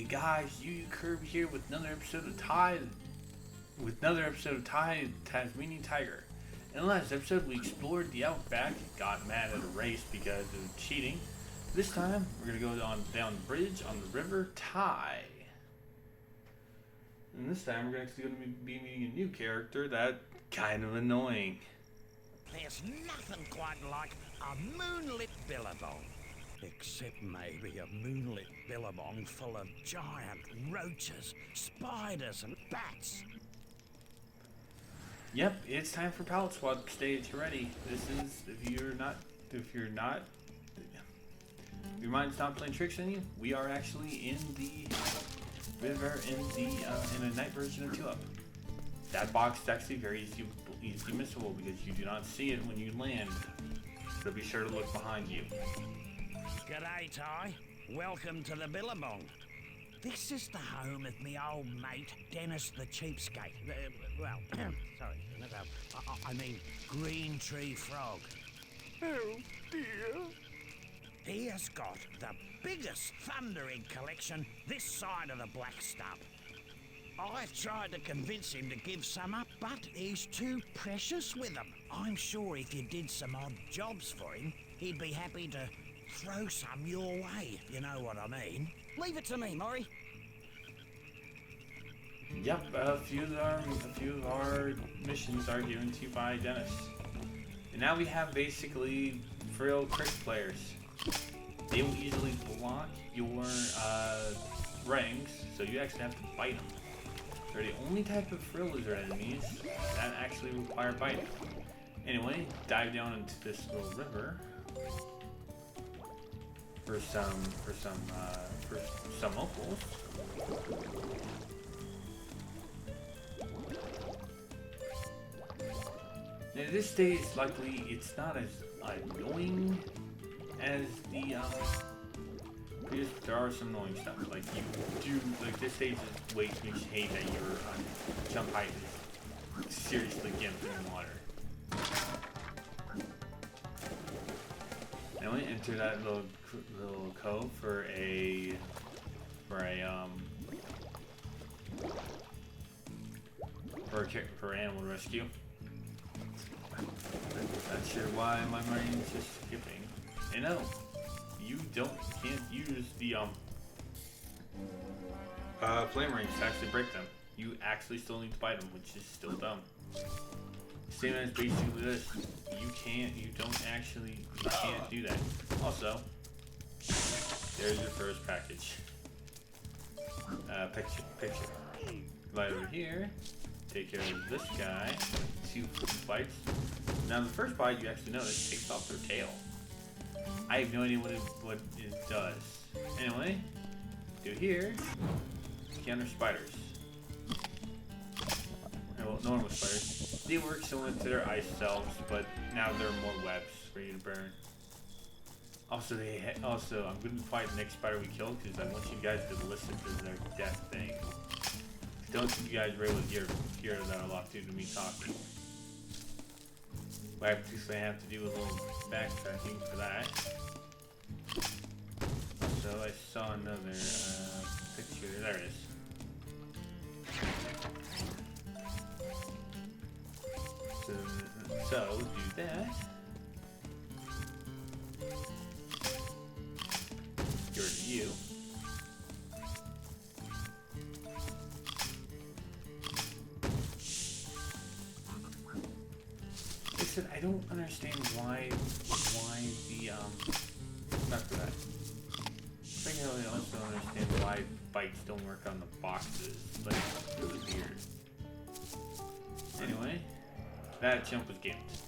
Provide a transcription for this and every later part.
guys, Yuyukirby here with another episode of Tasmanian Tiger. In the last episode, we explored the outback, got mad at a race because of cheating. This time, we're gonna go down the bridge on the River Ty. And this time, we're actually gonna be meeting a new character that's kind of annoying. There's nothing quite like a moonlit billabong. Except maybe a moonlit billabong full of giant roaches, spiders and bats. Yep, it's time for Palette Swap stage already. This is, if your mind's not playing tricks on you, we are actually in the river in a night version of 2-Up. That box is actually very easy missable because you do not see it when you land. So be sure to look behind you. G'day, Ty. Welcome to the Billabong. This is the home of me old mate, Dennis the Cheapskate. Sorry, I mean Green Tree Frog. Oh, dear. He has got the biggest thunder egg collection this side of the Black Stub. I've tried to convince him to give some up, but he's too precious with them. I'm sure if you did some odd jobs for him, he'd be happy to throw some your way, you know what I mean. Leave it to me, Maury. Yep, a few of our missions are given to you by Dennis. And now we have basically frill cricket players. They will easily block your rings, so you actually have to bite them. They're the only type of frill lizard enemies that actually require biting. Anyway, dive down into this little river for some opals. Now this stage, luckily, it's not as annoying as the because there are some annoying stuff. Like this stage is way too much hate that your jump height is seriously gimped in the water. I went into that little cove for animal rescue. Not sure why my brain's just skipping. And no, you can't use the flame rings to actually break them. You actually still need to bite them, which is still dumb. Same as basically this. You can't do that. Also, there's your first package. Picture. Right over here. Take care of this guy. 2 bites. Now the first bite you actually notice takes off their tail. I have no idea what it does. Anyway, do here. Counter spiders. Well, normal spiders. They work similar to their ice selves, but now there are more webs for you to burn. Also, I'm going to fight the next spider we kill because I want you guys to listen to their death thing. Don't think you guys were able to hear that a lot due to me talking. But I have to do a little backtracking for that. Also, I saw another picture. There it is. So do that. Get rid of you. Listen, I don't understand why the after that. I think I also don't understand why bites don't work on the boxes. Like, it's really weird. Anyway. That jump was gimped.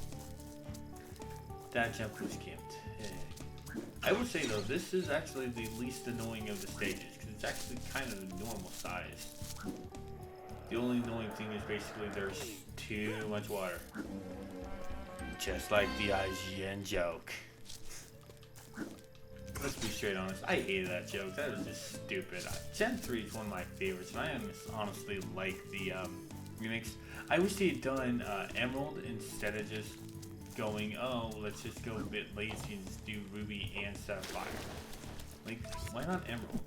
I would say though, this is actually the least annoying of the stages because it's actually kind of normal size. The only annoying thing is basically there's too much water. Just like the IGN joke. Let's be straight honest, I hated that joke. That was just stupid. Gen 3 is one of my favorites, and I honestly like the remix. I wish they had done Emerald instead of just going, oh, let's just go a bit lazy and just do Ruby and Sapphire. Like, why not Emerald?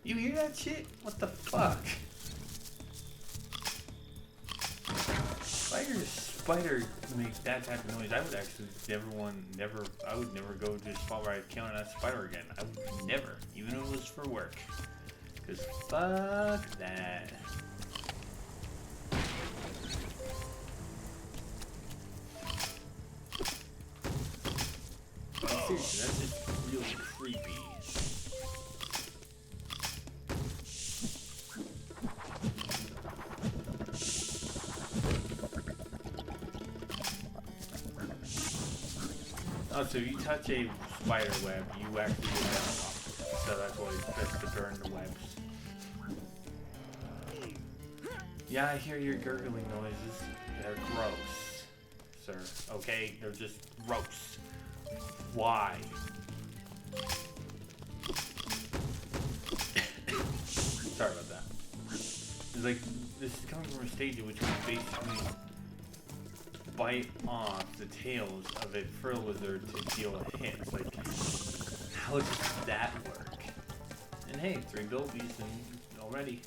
You hear that shit? What the fuck? Spider makes that type of noise. I would actually I would never go to a spot where I'd kill that spider again. I would never, even if it was for work. Cause fuck that. Seriously, that's just really creepy. Oh, so if you touch a spider web, you actually get down. So that's why it's best to burn the webs. Yeah, I hear your gurgling noises. They're gross, sir. Okay? They're just gross. Why? Sorry about that. It's like, this is coming from a stage in which we basically bite off the tails of a frill lizard to deal a hit. It's like, how does that work? And hey, 3 bilbies and already.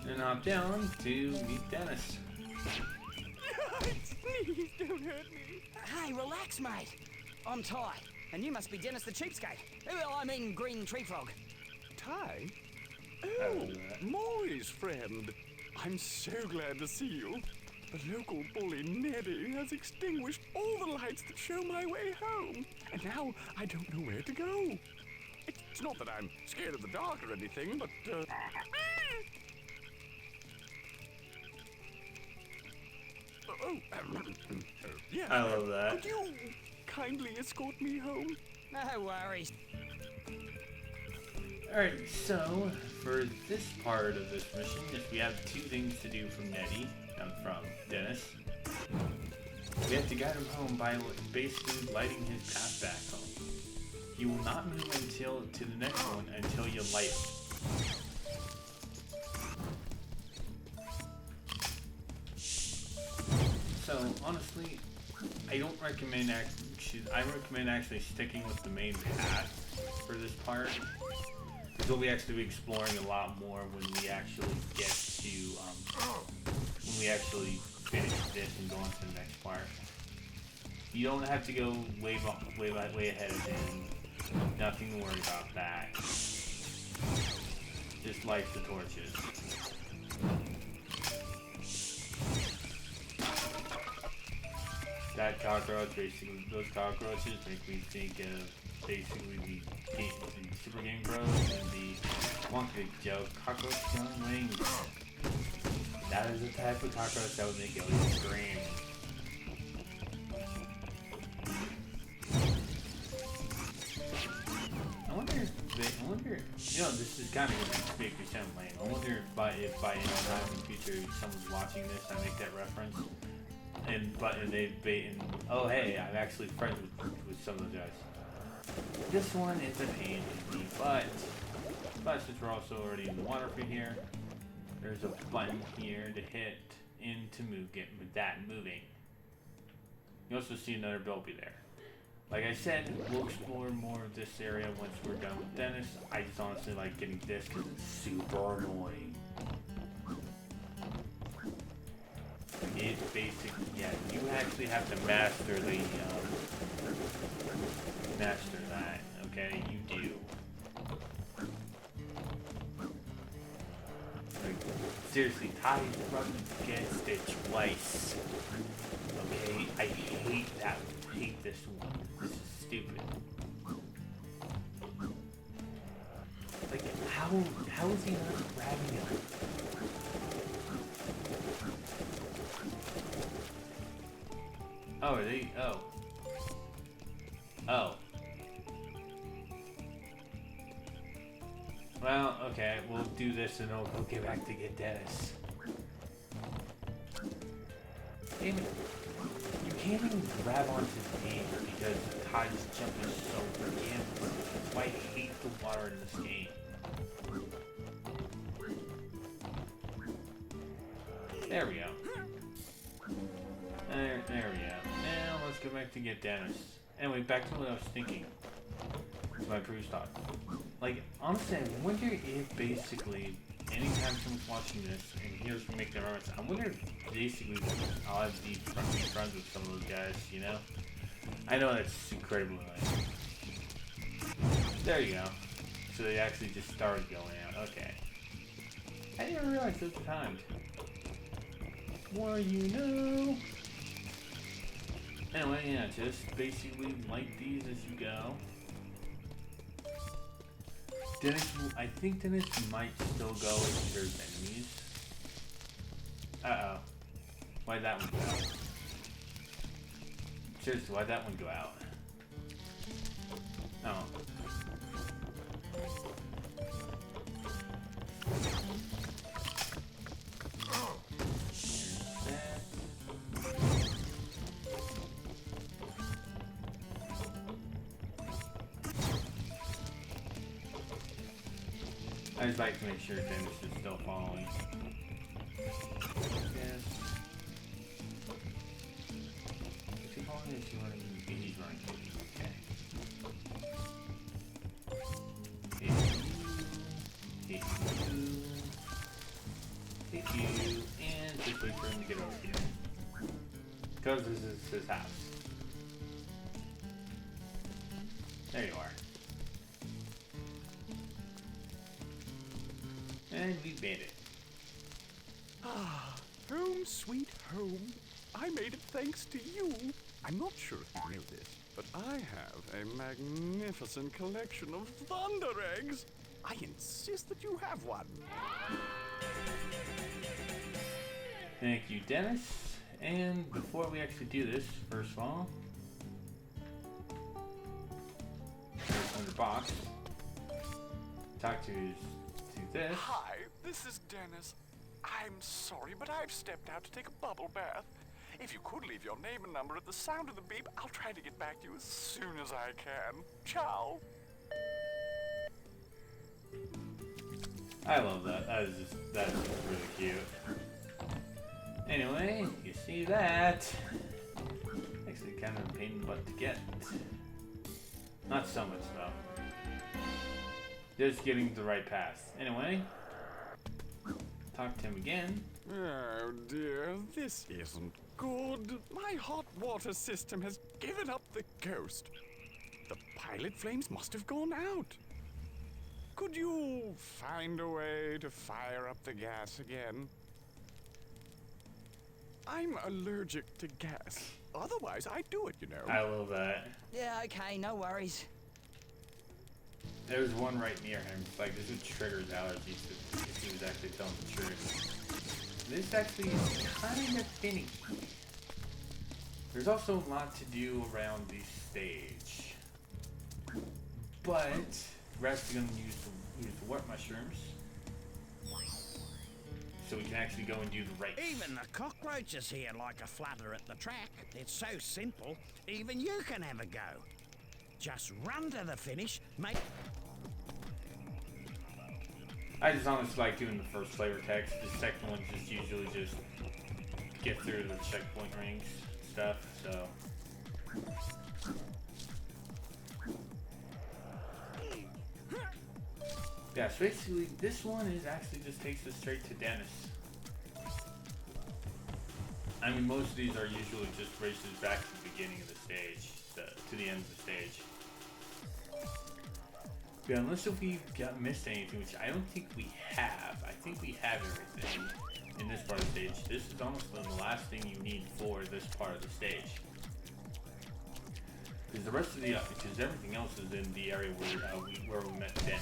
And hop down to meet Dennis. Please don't hurt me. Hey, relax, mate. I'm Ty, and you must be Dennis the cheapskate. Well, I mean green tree frog. Ty? Oh, Maury's friend. I'm so glad to see you. The local bully Neddy has extinguished all the lights that show my way home, and now I don't know where to go. It's not that I'm scared of the dark or anything, but, yeah. I love that. Could you kindly escort me home? No worries. Alright, so for this part of this mission, we have 2 things to do from Dennis. We have to guide him home by basically lighting his path back home. He will not move until to the next one until you light it. So honestly, I recommend actually sticking with the main path for this part. Because we'll actually be exploring a lot more when we actually get to when we actually finish this and go on to the next part. You don't have to go way ahead of him. Nothing to worry about that. Just light the torches. That cockroach, basically, those cockroaches make me think of basically the Super Game Bros and the Wonka Joe cockroach on wings. That is the type of cockroach that would make you scream. You know, this is kind of going to make me sound lame. I wonder if by any time in the future someone's watching this, I make that reference. Oh hey, I'm actually friends with some of those guys. This one is a pain in the butt. But since we're also already in the water for here, there's a button here to hit in to get that moving. You also see another Bilby there. Like I said, we'll explore more of this area once we're done with Dennis. I just honestly like getting this because it's super annoying. It's basically, yeah, you actually have to master that, okay? You do. Like, seriously, Ty's rubbing against it twice. Okay? I hate this one. This is stupid. Like, how is he not grabbing him? Oh, are they? Oh. Well, okay, we'll do this and we'll get back to get Dennis. Damn it. You can't even grab onto the game because Ty's jump is so freaking. That's why I hate the water in this game. There we go. There we go. Now let's go back to get Dennis. Anyway, back to what I was thinking. To my previous thought. Like, honestly, I wonder if basically, anytime someone's watching this and hears me make their reference, I wonder if basically I'll have to be friends with some of those guys, you know? I know that's incredibly annoying. There you go. So they actually just started going out. Okay. I didn't realize it was timed. Well, you know. Anyway, yeah, just basically light these as you go. Dennis, I think Dennis might still go if there's enemies. Uh-oh. Why'd that one go out? Seriously, why'd that one go out? Oh. I just like to make sure Dennis is still following. Yes. Is he following? Is he running? He's running. Okay. Hit you, and just wait for him to get over here. Because this is his house. There you are. And we made it. Ah, home sweet home. I made it thanks to you. I'm not sure if you know this, but I have a magnificent collection of thunder eggs. I insist that you have one. Thank you, Dennis. And before we actually do this, first of all, there's under box. Talk to this. Hi, this is Dennis. I'm sorry, but I've stepped out to take a bubble bath. If you could leave your name and number at the sound of the beep, I'll try to get back to you as soon as I can. Ciao. I love that. That's really cute. Anyway, you see that. Actually kind of a pain in the butt to get. Not so much though. Just getting the right path. Anyway, talk to him again. Oh dear, this isn't good. My hot water system has given up the ghost. The pilot flames must have gone out. Could you find a way to fire up the gas again? I'm allergic to gas. Otherwise, I'd do it, you know. I love that. Yeah, okay, no worries. There's one right near him. It's like this would trigger his allergies if he was actually telling the truth. This actually is kind of finicky. There's also a lot to do around the stage. But we're actually going to use the warp mushrooms. So we can actually go and do the race. Even the cockroaches here like a flutter at the track. It's so simple, even you can have a go. Just run to the finish, mate. I just honestly like doing the first flavor text. The second one's just usually just get through the checkpoint rings stuff, so. Yeah, so basically this one is actually just takes us straight to Dennis. I mean, most of these are usually just races back to the beginning of the stage, to the end of the stage. Yeah, unless if we missed anything, which I don't think we have. I think we have everything in this part of the stage. This is almost the last thing you need for this part of the stage. Because the rest of the, because everything else is in the area where we met Dennis.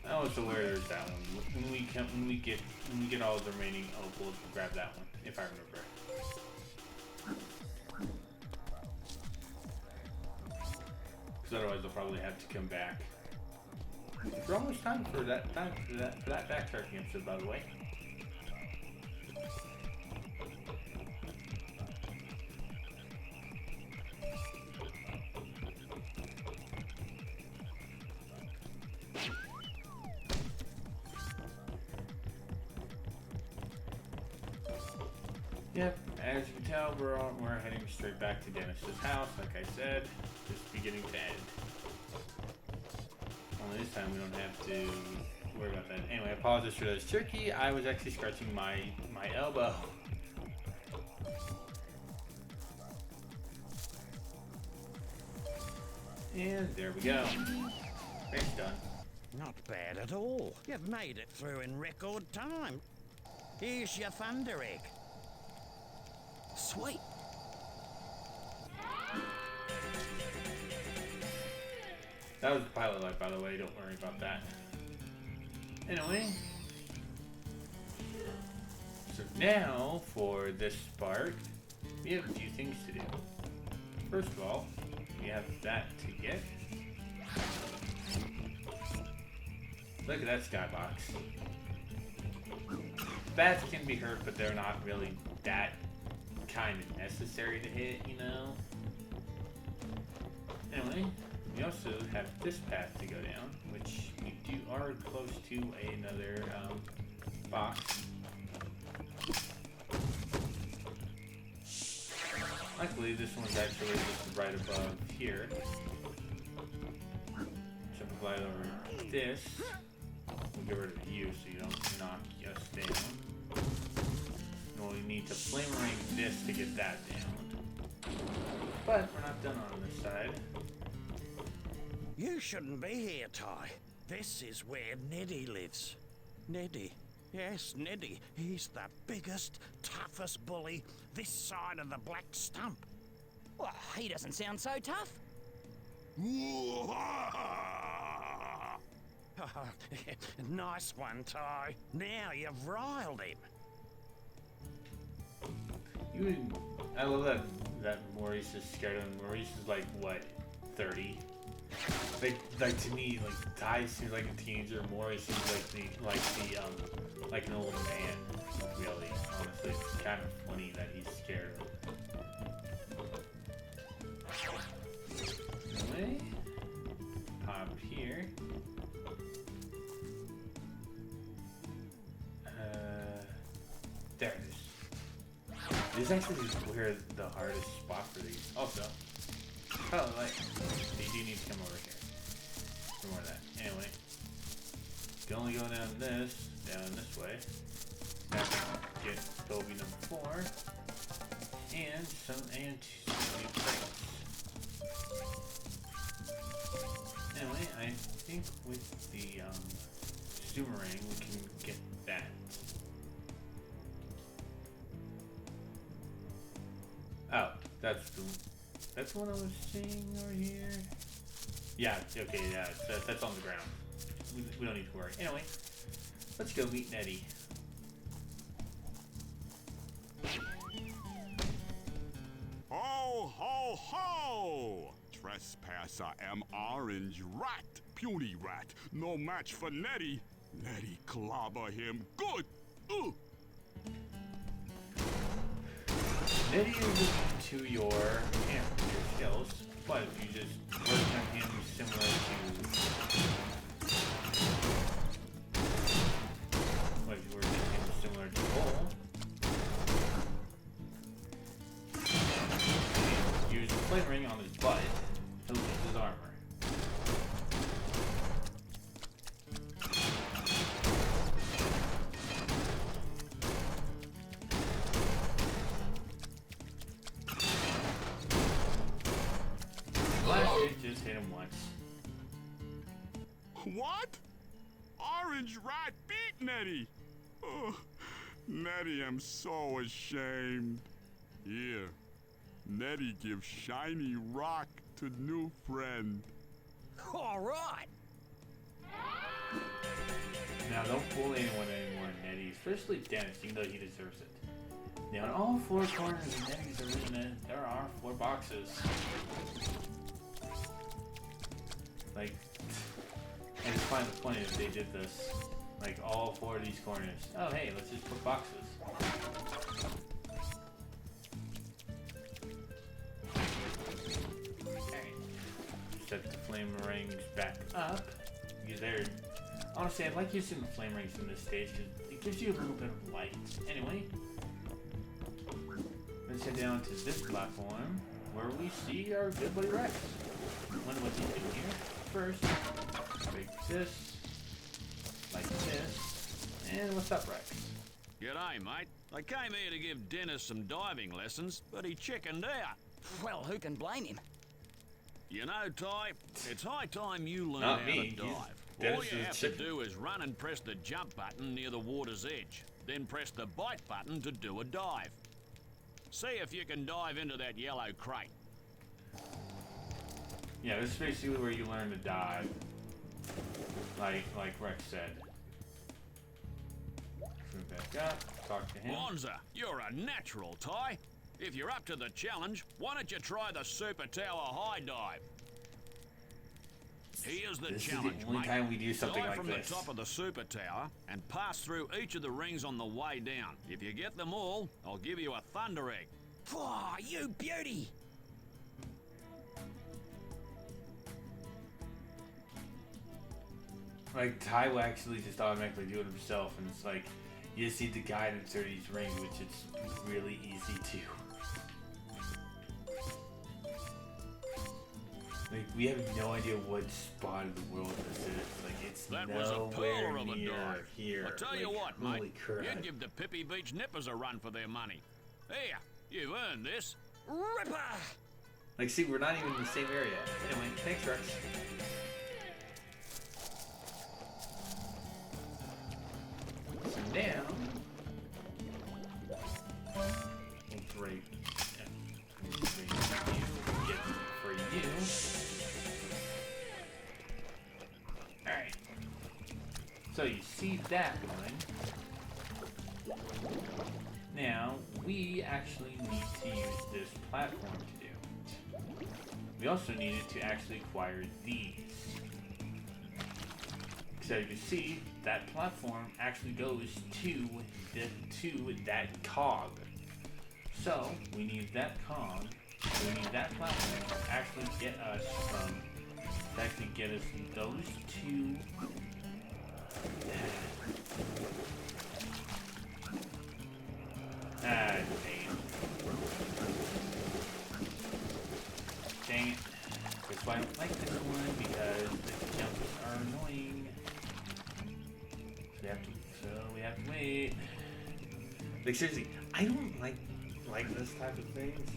Oh, so where is that one? When we get all the remaining opals, we'll grab that one, if I remember. Because otherwise, I'll probably have to come back. It's almost time for that backtracking episode, by the way. Yep, as you can tell, we're heading straight back to Dennis's house, like I said, just beginning to end. Only this time we don't have to worry about that. Anyway, I apologize for this turkey. I was actually scratching my elbow. And there we go. It's done. Not bad at all. You've made it through in record time. Here's your thunder egg. Sweet. That was the pilot light, by the way. Don't worry about that. Anyway. So now, for this part, we have a few things to do. First of all, we have that to get. Look at that skybox. Bats can be hurt, but they're not really that kind of necessary to hit, you know? Anyway, we also have this path to go down, which we are close to another box. Luckily, this one's actually just right above here. So if we glide over this, we'll get rid of you so you don't knock us down. And we'll need to flame ring this to get that down. But we're not done on this side. You shouldn't be here, Ty. This is where Neddy lives. Neddy. Yes, Neddy. He's the biggest, toughest bully this side of the black stump. Well, he doesn't sound so tough. Nice one, Ty. Now you've riled him. I love that Maurice is scared of him. Maurice is like, what, 30? Like to me, like Ty seems like a teenager. Maurice seems like an old man. Really, honestly, it's kind of funny that he's scared of him. Anyway, pop here. There it is. This is actually where the hardest spot for these. Also, oh, like, they do need to come over here. For more of that. Anyway, you can only go down this way. Now get Toby number 4. And some new crates. Anyway, I think with the Zoomerang we can get that. Oh, that's the one I was seeing over here. Yeah, okay, yeah, that's on the ground. We don't need to worry. Anyway, let's go meet Neddy. Ho, ho, ho! Trespasser am orange rat, puny rat. No match for Neddy. Neddy clobber him good. Ooh. Neddy is looking to your skills, but if you just work on him similar to Bull, use the flame ring on his butt, he'll lose his armor. Just hit him once. What? Orange rat beat Neddy. Oh, Neddy, I'm so ashamed. Here, Neddy gives shiny rock to new friend. All right. Now don't fool anyone anymore, Neddy, especially Dennis, even though he deserves it. Now in all 4 corners of Neddy's arena, there are 4 boxes. Like, I just find it funny that they did this. Like, all 4 of these corners. Oh, hey, let's just put boxes. Okay. Set the flame rings back up. Because they're... Honestly, I like using the flame rings in this stage because it gives you a little bit of light. Anyway. let's head down to this platform where we see our good buddy Rex. Wonder what he's doing here. First, break this, like this, and what's up, Rex? G'day, mate. I came here to give Dennis some diving lessons, but he chickened out. Well, who can blame him? You know, Ty, it's high time you learn Not how me. to dive. Dennis All you is have to chicken. do is run and press the jump button near the water's edge. Then press the bite button to do a dive. See if you can dive into that yellow crate. Yeah, this is basically where you learn to dive. Like Rex said. Move back up, talk to him. Bonza, you're a natural, Ty. If you're up to the challenge, why don't you try the Super Tower High Dive? Here's the This is challenge, the only mate. time we do something Dive like from this. the top of the Super Tower and pass through each of the rings on the way down. If you get them all, I'll give you a Thunder Egg. Oh, you beauty! Like, Ty will actually just automatically do it himself, and it's like, you just need the guidance through these rings, which it's really easy to. Like, we have no idea what spot of the world this is. Like, it's That was a nowhere pearler of a near dive. here. I tell you Like, what, holy mate, crap. you'd give the Pippi Beach Nippers a run for their money. Here, you've earned this. Ripper! Like, see, we're not even in the same area. Anyway, thanks, Rex. So now, we'll break you, get for you. Alright. So you see that one. Now, we actually need to use this platform to do it. We also needed to actually acquire these. So you can see, that platform actually goes to that cog. So, we need that cog, we need that platform to actually get us those two. Ah, dang it. That's why I don't like this one, because the jumps are annoying. So we have to wait. Like, seriously, I don't like this type of thing. It's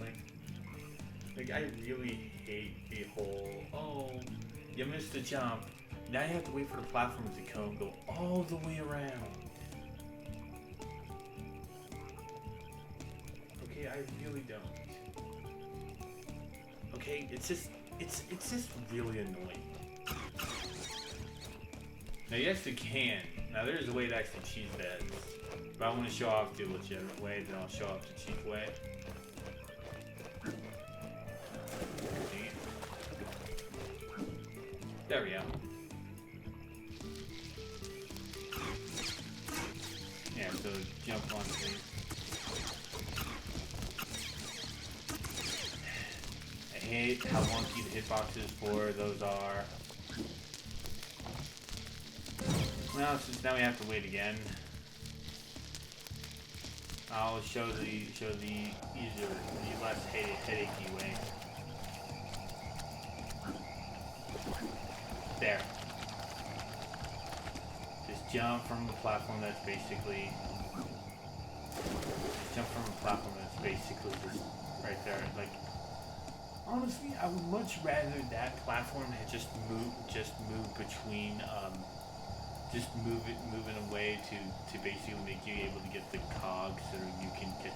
like I really hate the whole, oh, you missed the jump. Now you have to wait for the platform to come go all the way around. Okay, I really don't. Okay, it's just really annoying. Now you actually can. Now there's a way to actually cheese that. If I want to show off the legitimate way, then I'll show off the cheap way. There we go. Yeah, so jump on things. I hate how wonky the hitboxes for those are. Well, since now we have to wait again, I'll show the easier, the less headachy way. There. Just jump from a platform that's basically. Just right there. Like, honestly, I would much rather that platform had just move between. Just move in a way to basically make you able to get the cogs so you can get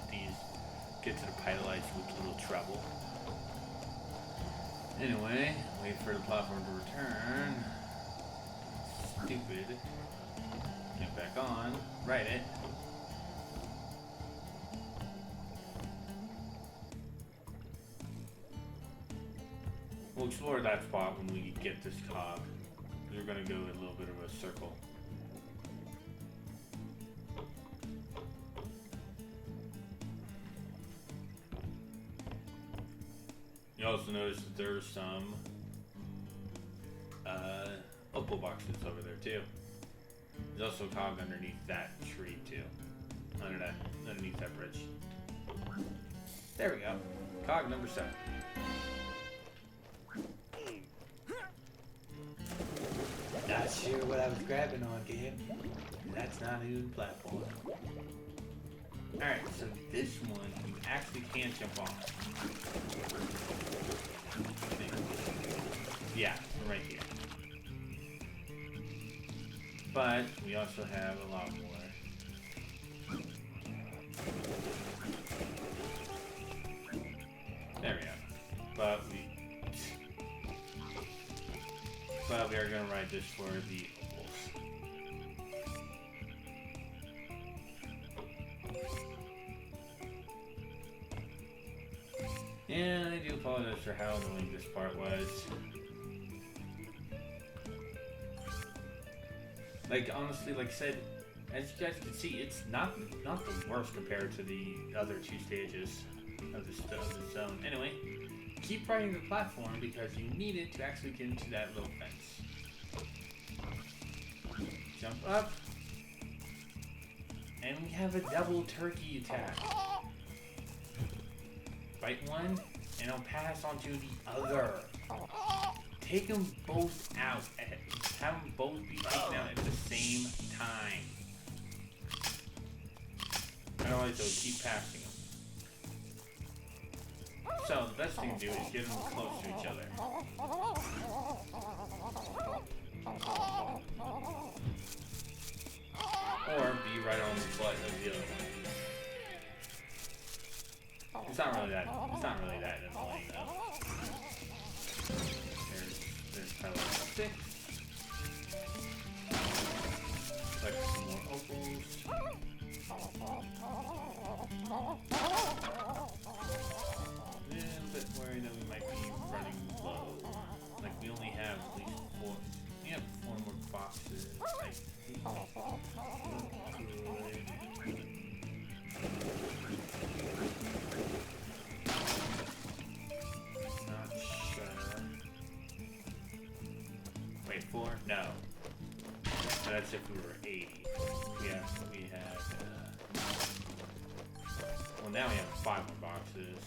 to the pilot lights with little trouble. Anyway, wait for the platform to return. Stupid. Get back on. Right it. We'll explore that spot when we get this cog. We're going to go in a little bit of a circle. You also notice that there's some opal boxes over there too. There's also a cog underneath that tree too. Underneath that bridge. There we go. Cog number 7. Not sure what I was grabbing on, game. That's not a good platform. Alright, so this one you actually can't jump on. Yeah, right here. But we also have a lot more. There we go. But we are going to ride this for the opals. And I do apologize for how annoying this part was. Like, honestly, like I said, as you guys can see, it's not the worst compared to the other 2 stages of the zone. Anyway, keep riding the platform because you need it to actually get into that little fence. Jump up. And we have a double turkey attack. Bite one, and it'll pass on to the other. Take them both out. Have them both be taken out at the same time. Otherwise, they'll keep passing them. So, the best thing to do is get them close to each other. Or be right on the butt of the other one. It's not really that annoying though. There's probably 6. Like some more opals. A little bit worried that we might be running low. Like we only have at least 4. We have 4 more boxes. I think. Not sure. Wait, 4? No. That's if we were 80. We had. Well, now we have 5 more boxes.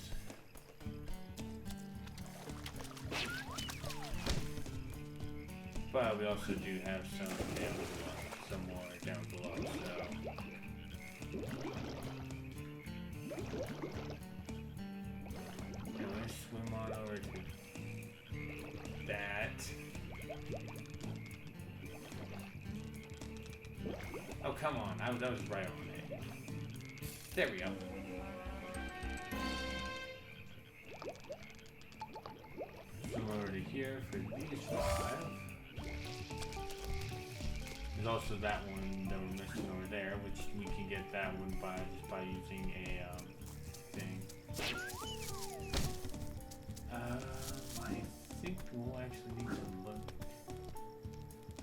But we also do have some more down below. So. Can we swim on over to that? Oh, come on. That was right on it. There we go. Swim over to here for these 5. There's also that one that we're missing over there, which we can get that one just by using a thing. I think we'll actually need to look.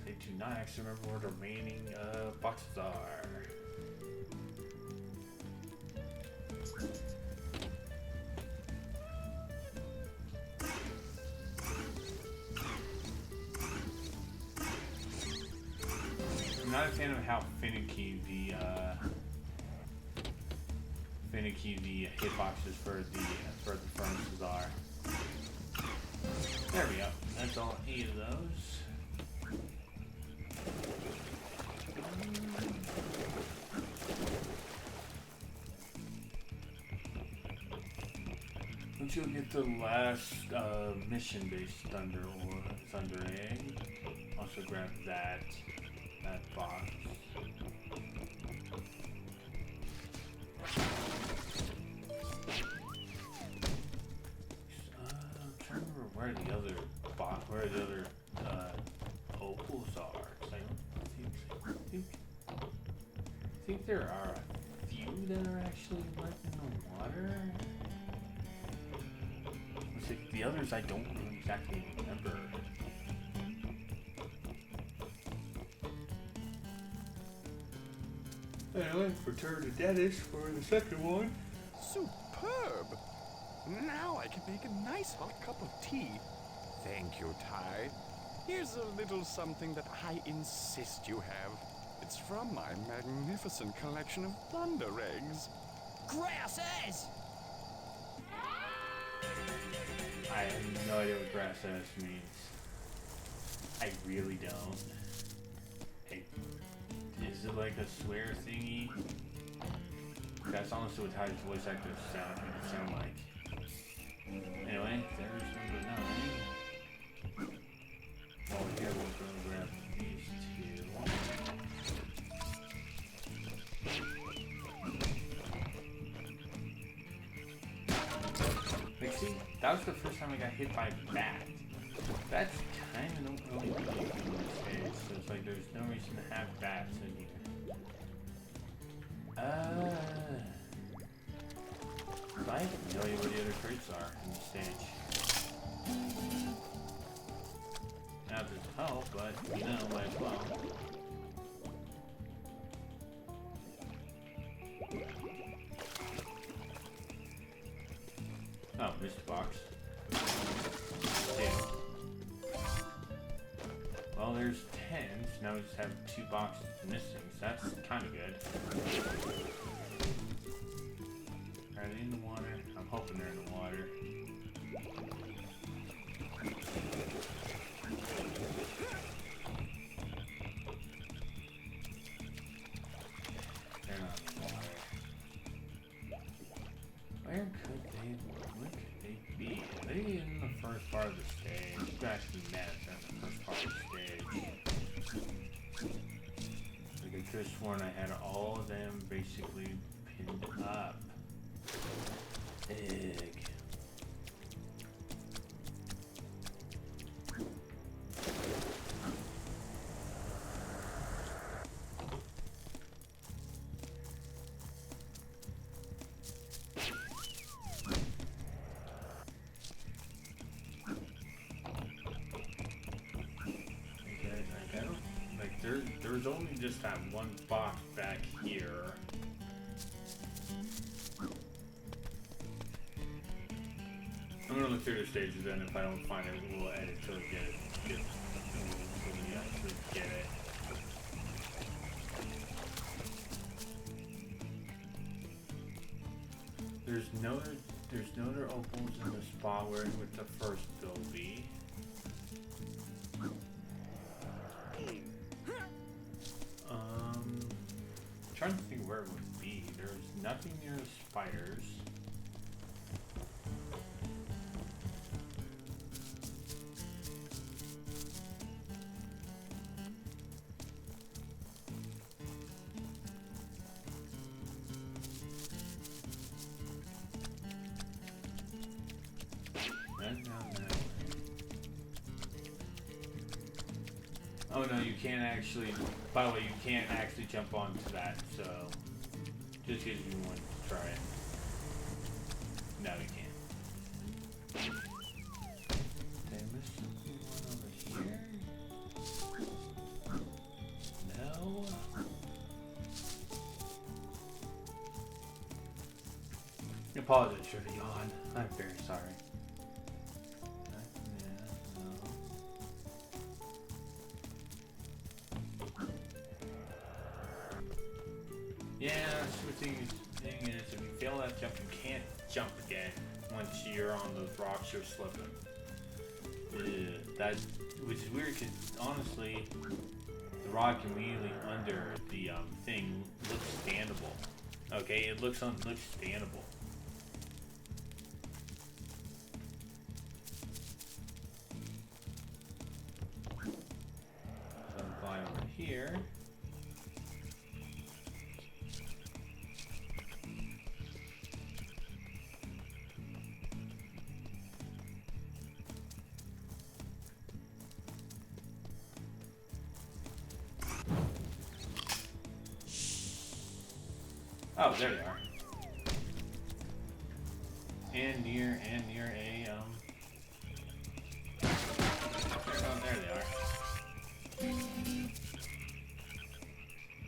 They do not actually remember where the remaining boxes are. I'm not a fan of how finicky the hitboxes for the furnaces are. There we go. That's all 8 of those. Once you'll get the last mission-based thunder egg, also grab that box. I'm trying to remember where the other opals are. I think there are a few that are actually left in the water. The others I don't really exactly remember. Anyway, return to Dennis for the second one. Superb! Now I can make a nice hot cup of tea. Thank you, Ty. Here's a little something that I insist you have. It's from my magnificent collection of thunder eggs. Grass ass! I have no idea what grass ass means. I really don't. Hey, is it like a swear thingy? That's honestly what Ty's voice actors sound like. Anyway, there's number 9. While we're here, we're going to grab these 2. Like, see, that was the first time I got hit by a bat. Bats kind of don't really do anything in this stage, so it's like there's no reason to have bats in here. I have no idea what the other crates are in the stage. Now there's help, but you know, might as well. Oh, missed a box. Damn. Well, there's 10, so now we just have 2 boxes missing, so that's kind of good. Are they in the water? I'm hoping they're in the water. They're not in the water. Where could they be? Are they in the first part of the stage? You actually mad if they're in the first part of the stage. Like I could have sworn I had all of them basically pinned up. Egg. There's only just that one box back here. I'm gonna look through the stages, and if I don't find it, we'll edit till we get it. Until we actually get it. There's no other opals in the spot where with the first will be. Trying to think where it would be. There's nothing near the spiders. None down that way. Oh no, you can't actually. By the way, you can't actually jump onto that, so just because you want to try it. No, you can't. Did I miss something over here? No. I apologize for the yawn. I'm very sorry. Yeah, the thing is, if you fail that jump, you can't jump again once you're on those rocks you're slipping. That, which is weird, because honestly, the rock immediately under the thing looks standable. Okay, it looks standable. So I'm flying over here. Oh, there they are. And near a, there they are.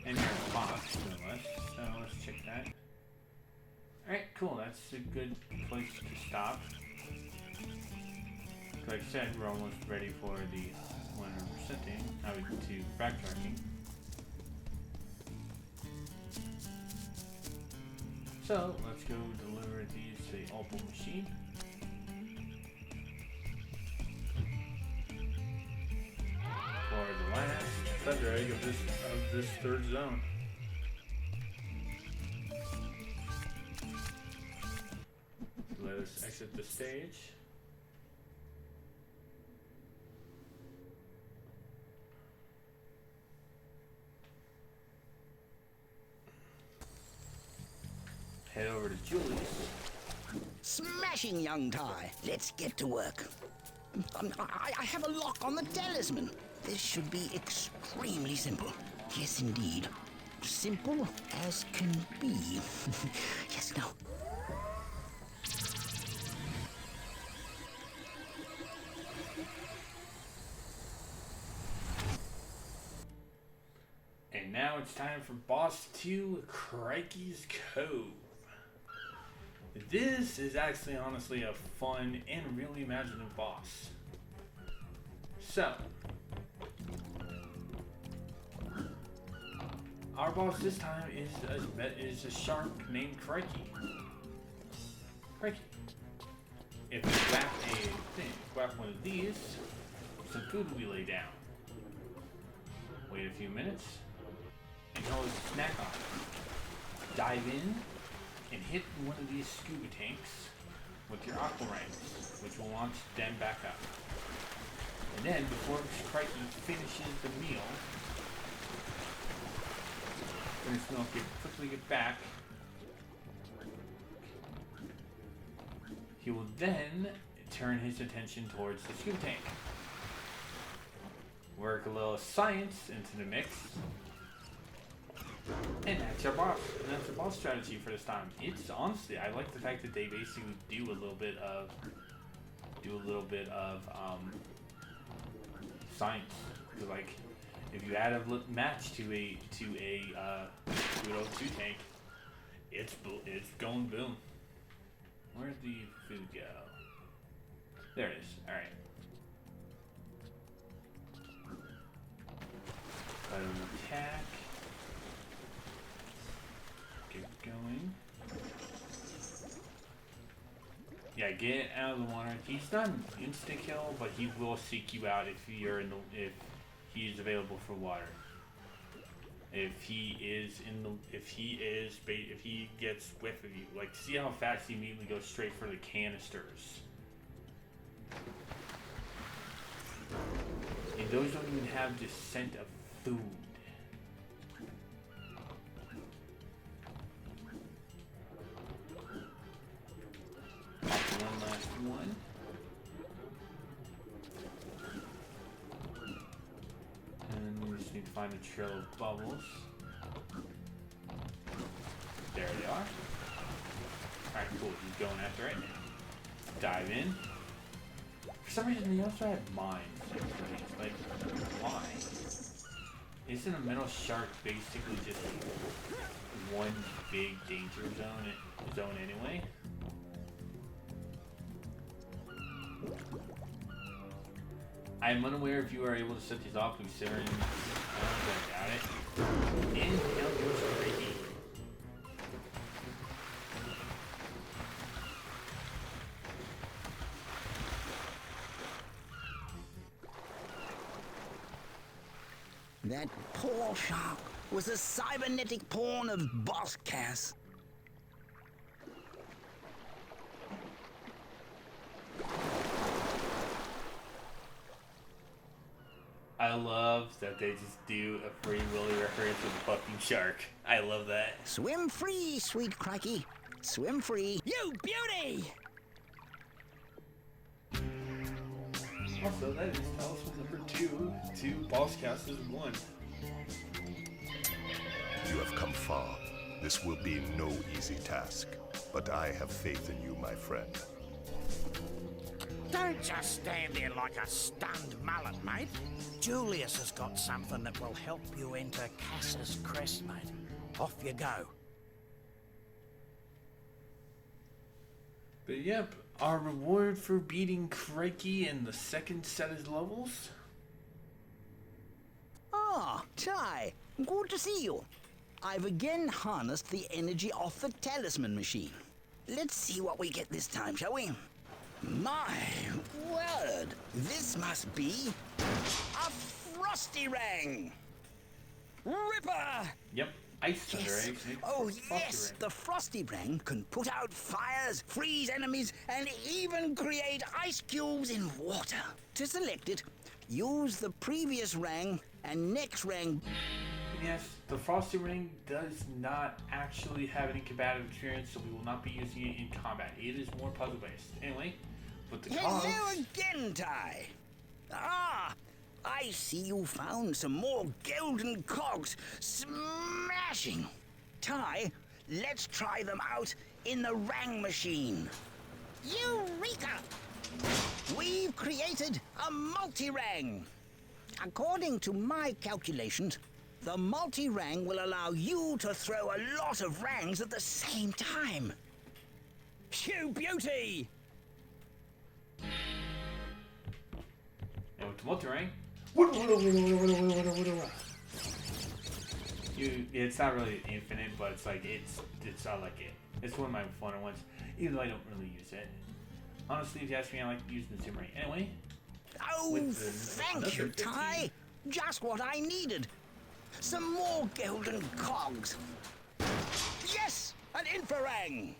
And near a box, no less. So let's check that. Alright, cool. That's a good place to stop. Like I said, we're almost ready for the 100%ing. To backtracking. So, let's go deliver these to the opal machine. feather egg of this third zone. Let us exit the stage. Head over to Julie's. Smashing, young Ty. Let's get to work. I have a lock on the talisman. This should be extremely simple. Yes, indeed. Simple as can be. Yes, now. And now it's time for Boss 2, Crikey's Cove. This is actually honestly a fun and really imaginative boss. So, our boss this time is a shark named Crikey. Crikey. If we whack one of these, some food will be laid down. Wait a few minutes, and he'll snack on it. Dive in and hit one of these scuba tanks with your aqua rings, which will launch them back up. And then, before Crikey finishes the meal, quickly get back, he will then turn his attention towards the scuba tank. Work a little science into the mix. And that's our boss. And that's our boss strategy for this time. It's honestly, I like the fact that they basically do a little bit of science. So like, if you add a match to a 202 tank, it's going boom. Where'd the food go? There it is. All right. Cut an attack. Get going. Yeah, get out of the water. He's not an insta kill, but he will seek you out if he's available for water. If he gets whiff of you, like see how fast he immediately goes straight for the canisters. And those don't even have the scent of food. One last one. And we just need to find a trail of bubbles. There they are. Alright, cool. He's going after it. Dive in. For some reason, they also have mines. Like, why? Isn't a metal shark basically just one big danger zone anyway? I am unaware if you are able to set these off considering I got it. And now goes Crikey. That poor shark was a cybernetic pawn of Boss Cass. I love that they just do a Free Willy reference with a fucking shark. I love that. Swim free, sweet Crikey. Swim free. You beauty! Also, that is talisman number 2 to Boss Cast is 1. You have come far. This will be no easy task, but I have faith in you, my friend. Don't just stand there like a stunned mullet, mate. Julius has got something that will help you enter Cass's crest, mate. Off you go. But yep, our reward for beating Crikey in the second set of levels? Ah, Ty, good to see you. I've again harnessed the energy off the talisman machine. Let's see what we get this time, shall we? My word, this must be a frosty rang. Ripper! Yep. Ice Thunder Yes. eggs make Oh, Frosty yes. Ring. The Frosty Ring can put out fires, freeze enemies, and even create ice cubes in water. To select it, use the previous rang and next rang. Yes, the Frosty Ring does not actually have any combative experience, so we will not be using it in combat. It is more puzzle based. Anyway, but the Hello cogs. again, Ty. Ah, I see you found some more golden cogs. Smashing. Ty, let's try them out in the rang machine. Eureka! We've created a multi-rang. According to my calculations, the multi-rang will allow you to throw a lot of rangs at the same time. You beauty! And with the multi-ring, it's not really infinite, but it's like it's I like it. It's one of my funner ones, even though I don't really use it. Honestly, if you ask me, I like using the zoom ring. Anyway, Oh, with thank you, another 15. Ty. Just what I needed. Some more golden cogs. Yes, an infrarang.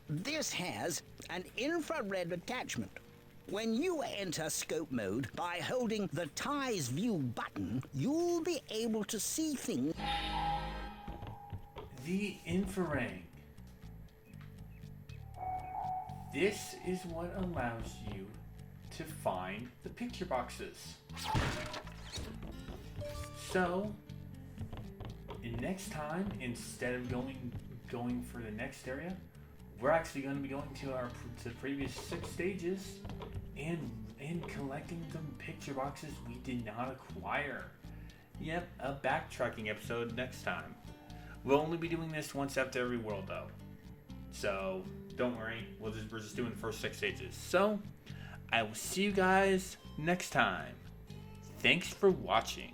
This has an infrared attachment. When you enter scope mode by holding the Ty's View button, you'll be able to see things. the infraring. This is what allows you to find the picture boxes. So, next time, instead of going for the next area, we're actually going to be going to the previous 6 stages and collecting the picture boxes we did not acquire. Yep, a backtracking episode next time. We'll only be doing this once after every world though. So, don't worry, we're just doing the first 6 stages. So, I will see you guys next time. Thanks for watching.